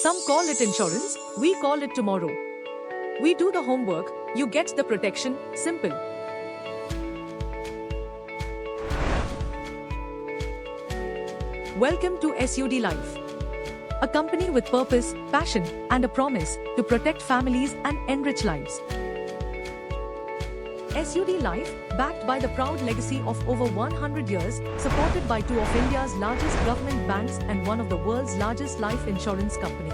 Some call it insurance, we call it tomorrow. We do the homework, you get the protection, simple. Welcome to SUD Life. A company with purpose, passion, and a promise to protect families and enrich lives. SUD Life, backed by the proud legacy of over 100 years, supported by two of India's largest government banks and one of the world's largest life insurance company.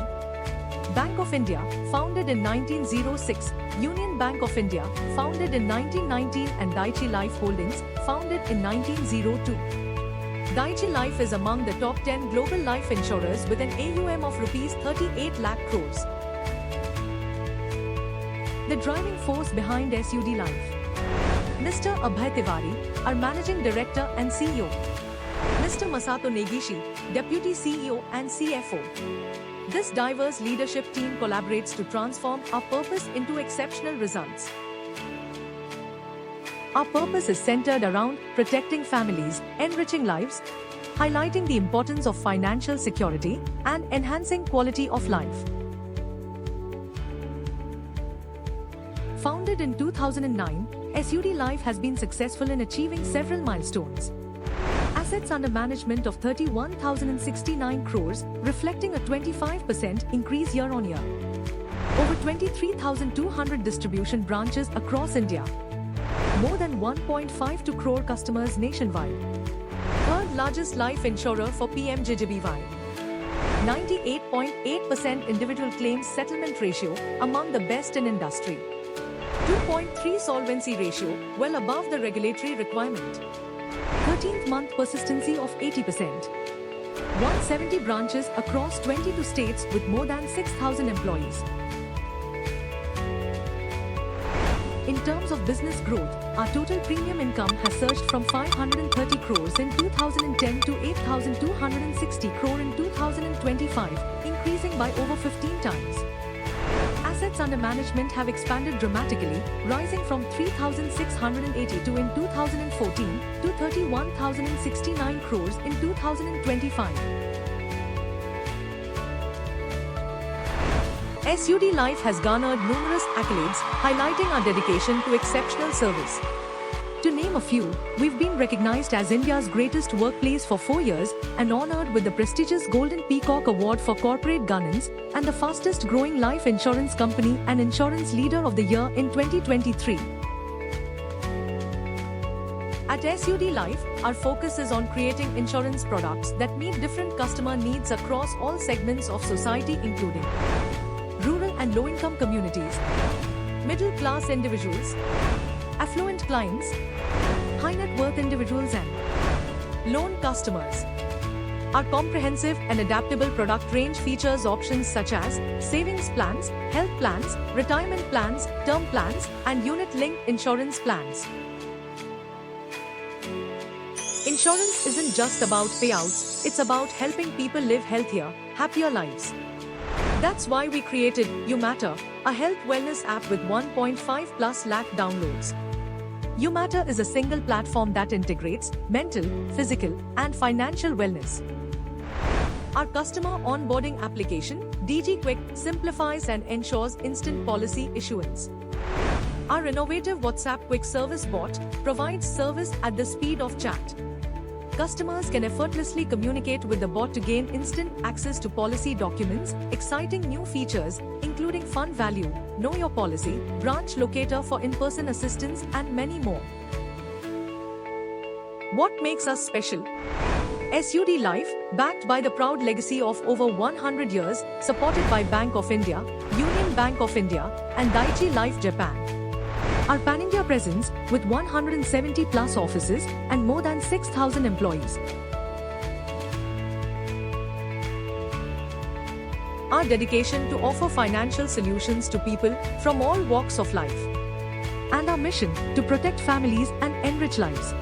Bank of India, founded in 1906, Union Bank of India, founded in 1919, and Dai-ichi Life Holdings, founded in 1902. Dai-ichi Life is among the top 10 global life insurers with an AUM of Rs 38 lakh crores. The driving force behind SUD Life. Mr. Abhay Tiwari, our Managing Director and CEO. Mr. Masato Negishi, Deputy CEO and CFO. This diverse leadership team collaborates to transform our purpose into exceptional results. Our purpose is centered around protecting families, enriching lives, highlighting the importance of financial security, and enhancing quality of life. Founded in 2009, SUD Life has been successful in achieving several milestones. Assets under management of 31,069 crores, reflecting a 25% increase year-on-year. Over 23,200 distribution branches across India. More than 1.52 crore customers nationwide. Third largest life insurer for PMJJBY. 98.8% individual claims settlement ratio, among the best in industry. 2.3 solvency ratio, well above the regulatory requirement. 13th month persistency of 80%. 170 branches across 22 states with more than 6,000 employees. In terms of business growth, our total premium income has surged from 530 crores in 2010 to 8,260 crore in 2025, increasing by over 15 times. Assets under management have expanded dramatically, rising from 3,682 in 2014 to 31,069 crores in 2025. SUD Life has garnered numerous accolades, highlighting our dedication to exceptional service. To name a few, we've been recognized as India's greatest workplace for 4 years and honored with the prestigious Golden Peacock Award for Corporate Governance and the fastest growing life insurance company and Insurance Leader of the Year in 2023. At SUD Life, our focus is on creating insurance products that meet different customer needs across all segments of society, including rural and low-income communities, middle-class individuals, affluent clients, high net worth individuals, and loan customers. Our comprehensive and adaptable product range features options such as savings plans, health plans, retirement plans, term plans, and unit-linked insurance plans. Insurance isn't just about payouts, it's about helping people live healthier, happier lives. That's why we created You Matter, a health wellness app with 1.5 plus lakh downloads. You Matter is a single platform that integrates mental, physical, and financial wellness. Our customer onboarding application, DG Quick, simplifies and ensures instant policy issuance. Our innovative WhatsApp Quick Service bot provides service at the speed of chat. Customers can effortlessly communicate with the bot to gain instant access to policy documents, exciting new features, including fund value, know your policy, branch locator for in-person assistance, and many more. What makes us special? SUD Life, backed by the proud legacy of over 100 years, supported by Bank of India, Union Bank of India, and Dai-ichi Life Japan. Our pan-India presence, with 170 plus offices and more than 6,000 employees. Our dedication to offer financial solutions to people from all walks of life. And our mission to protect families and enrich lives.